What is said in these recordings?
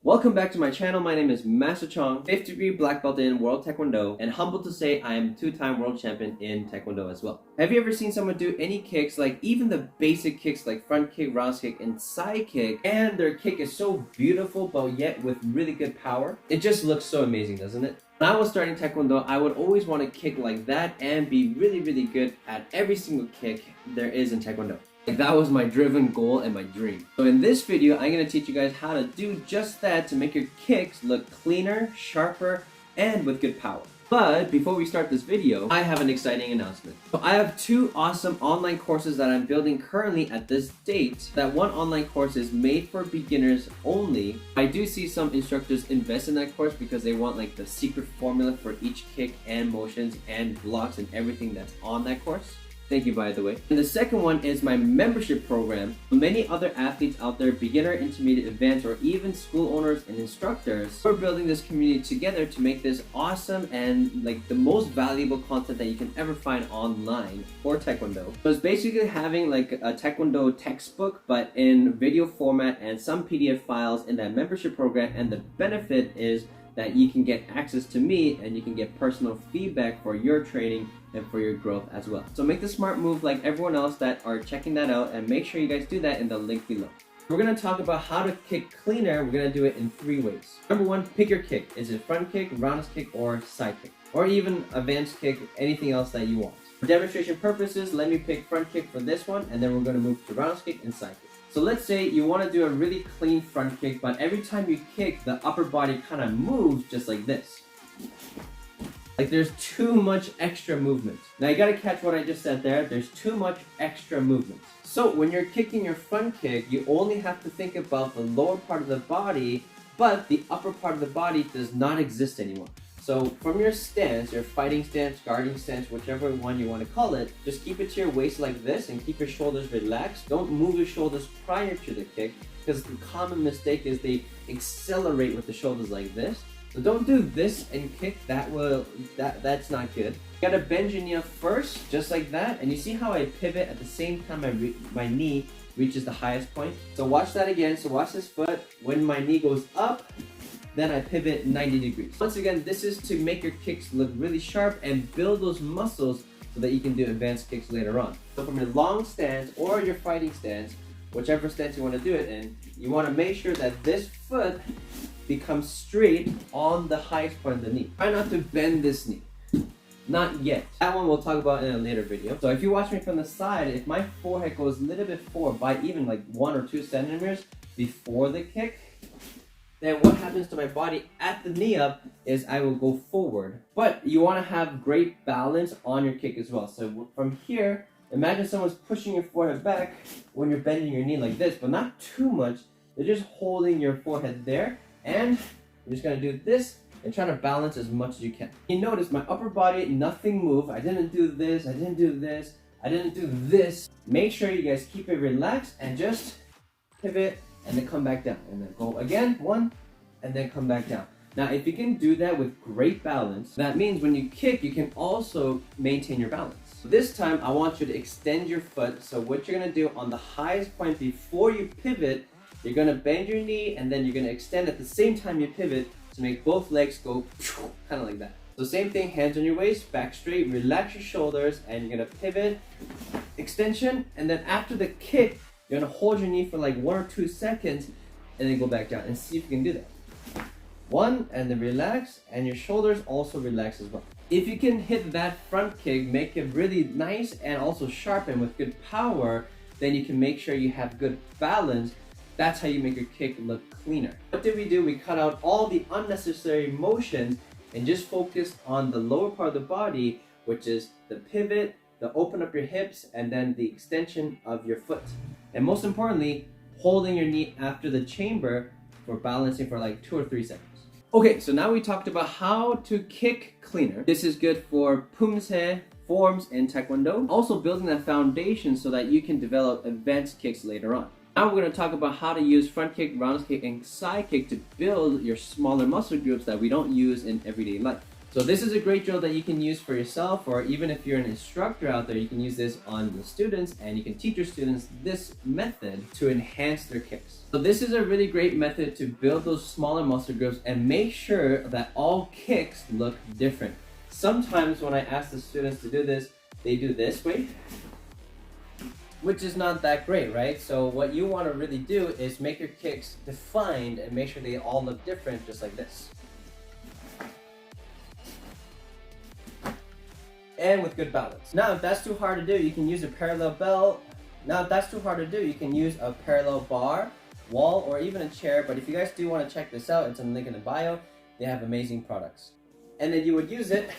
Welcome back to my channel. My name is Master Chong, 5th degree black belt in World Taekwondo, and humbled to say I am 2-time world champion in Taekwondo as well. Have you ever seen someone do any kicks, like even the basic kicks like front kick, round kick, and side kick, and their kick is so beautiful but yet with really good power? It just looks so amazing, doesn't it? When I was starting Taekwondo, I would always want to kick like that and be really good at every single kick there is in Taekwondo. That was my driven goal and my dream. So in this video, I'm going to teach you guys how to do just that to make your kicks look cleaner, sharper, and with good power. But before we start this video, I have an exciting announcement. So I have 2 awesome online courses that I'm building currently at this date. That one online course is made for beginners only. I do see some instructors invest in that course because they want like the secret formula for each kick and motions and blocks and everything that's on that course. Thank you, by the way. And the second one is my membership program. Many other athletes out there, beginner, intermediate, advanced, or even school owners and instructors, we're building this community together to make this awesome and like the most valuable content that you can ever find online for Taekwondo. So it's basically having like a Taekwondo textbook, but in video format and some PDF files in that membership program. And the benefit is that you can get access to me and you can get personal feedback for your training and for your growth as well. So make the smart move like everyone else that are checking that out, and make sure you guys do that in the link below. We're going to talk about how to kick cleaner. We're going to do it in 3 ways. Number 1, pick your kick. Is it front kick, round kick, or side kick? Or even advanced kick, anything else that you want. For demonstration purposes, let me pick front kick for this one, and then we're going to move to round kick and side kick. So let's say you want to do a really clean front kick, but every time you kick, the upper body kind of moves just like this. Like there's too much extra movement. Now you gotta catch what I just said there. There's too much extra movement. So when you're kicking your front kick, you only have to think about the lower part of the body, but the upper part of the body does not exist anymore. So from your stance, your fighting stance, guarding stance, whichever one you want to call it, just keep it to your waist like this and keep your shoulders relaxed. Don't move your shoulders prior to the kick, because the common mistake is they accelerate with the shoulders like this. So don't do this and kick. That's not good. You gotta bend your knee up first, just like that. And you see how I pivot at the same time my knee reaches the highest point? So watch that again. So watch this foot. When my knee goes up, then I pivot 90 degrees. Once again, this is to make your kicks look really sharp and build those muscles so that you can do advanced kicks later on. So from your long stance or your fighting stance, whichever stance you want to do it in, you want to make sure that this foot becomes straight on the highest point of the knee. Try not to bend this knee. Not yet. That one we'll talk about in a later video. So if you watch me from the side, if my forehead goes a little bit forward by even like 1 or 2 centimeters before the kick, then what happens to my body at the knee up is I will go forward. But you want to have great balance on your kick as well. So from here, imagine someone's pushing your forehead back when you're bending your knee like this, but not too much. They're just holding your forehead there. And you're just going to do this and try to balance as much as you can. You notice my upper body, nothing moved. I didn't do this, I didn't do this, I didn't do this. Make sure you guys keep it relaxed and just pivot and then come back down. And then go again, 1, and then come back down. Now, if you can do that with great balance, that means when you kick, you can also maintain your balance. So this time, I want you to extend your foot. So what you're going to do on the highest point before you pivot, you're going to bend your knee and then you're going to extend at the same time you pivot to make both legs go kind of like that. So same thing, hands on your waist, back straight, relax your shoulders, and you're going to pivot, extension, and then after the kick, you're going to hold your knee for like 1 or 2 seconds and then go back down and see if you can do that. 1, and then relax, and your shoulders also relax as well. If you can hit that front kick, make it really nice and also sharp and with good power, then you can make sure you have good balance. That's how you make your kick look cleaner. What did we do? We cut out all the unnecessary motions and just focused on the lower part of the body, which is the pivot, the open up your hips, and then the extension of your foot. And most importantly, holding your knee after the chamber for balancing for like 2 or 3 seconds. Okay, so now we talked about how to kick cleaner. This is good for pumse, forms, and Taekwondo. Also building that foundation so that you can develop advanced kicks later on. Now we're going to talk about how to use front kick, round kick, and side kick to build your smaller muscle groups that we don't use in everyday life. So this is a great drill that you can use for yourself, or even if you're an instructor out there, you can use this on the students, and you can teach your students this method to enhance their kicks. So this is a really great method to build those smaller muscle groups and make sure that all kicks look different. Sometimes when I ask the students to do this, they do this way, which is not that great, right? So what you want to really do is make your kicks defined and make sure they all look different, just like this. And with good balance. Now, if that's too hard to do, you can use a parallel bell. Now, if that's too hard to do, you can use a parallel bar, wall, or even a chair. But if you guys do want to check this out, it's in the link in the bio. They have amazing products. And then you would use it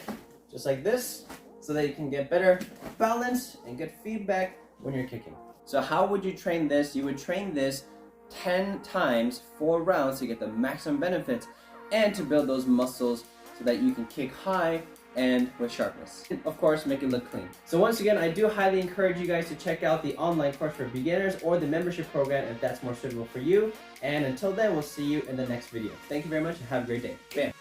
just like this so that you can get better balance and good feedback when you're kicking. So how would you train this? You would train this 10 times, 4 rounds to get the maximum benefits and to build those muscles so that you can kick high and with sharpness. And of course, make it look clean. So once again, I do highly encourage you guys to check out the online course for beginners or the membership program if that's more suitable for you. And until then, we'll see you in the next video. Thank you very much and have a great day. Bam.